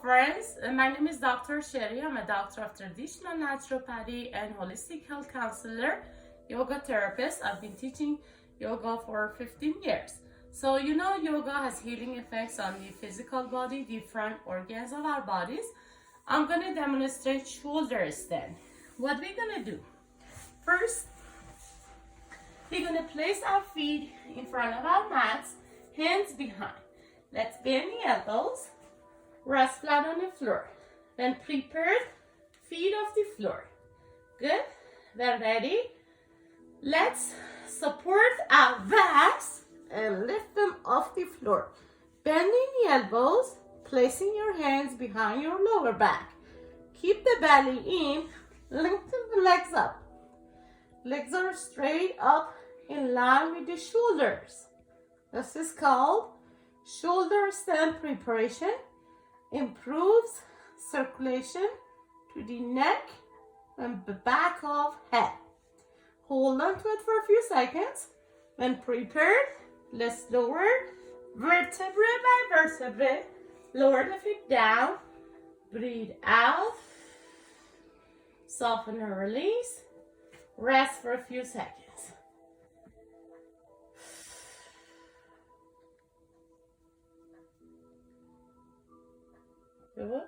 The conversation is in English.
friends. My name is Dr. Shari. I'm a doctor of traditional naturopathy and holistic health counselor, yoga therapist. I've been teaching yoga for 15 years. So you know yoga has healing effects on the physical body, different organs of our bodies. I'm going to demonstrate shoulder extend. What we're going to do? First, we're going to place our feet in front of our mats, hands behind. Let's bend the elbows, rest flat on the floor. Then prepare feet off the floor. Good. Then ready. Let's support our backs and lift them off the floor. Bending the elbows, placing your hands behind your lower back. Keep the belly in, lengthen the legs up. Legs are straight up in line with the shoulders. This is called shoulder stand preparation. Improves circulation to the neck and the back of head. Hold on to it for a few seconds. When prepared, let's lower vertebra by vertebra. Lower the feet down. Breathe out. Soften and release. Rest for a few seconds. Good.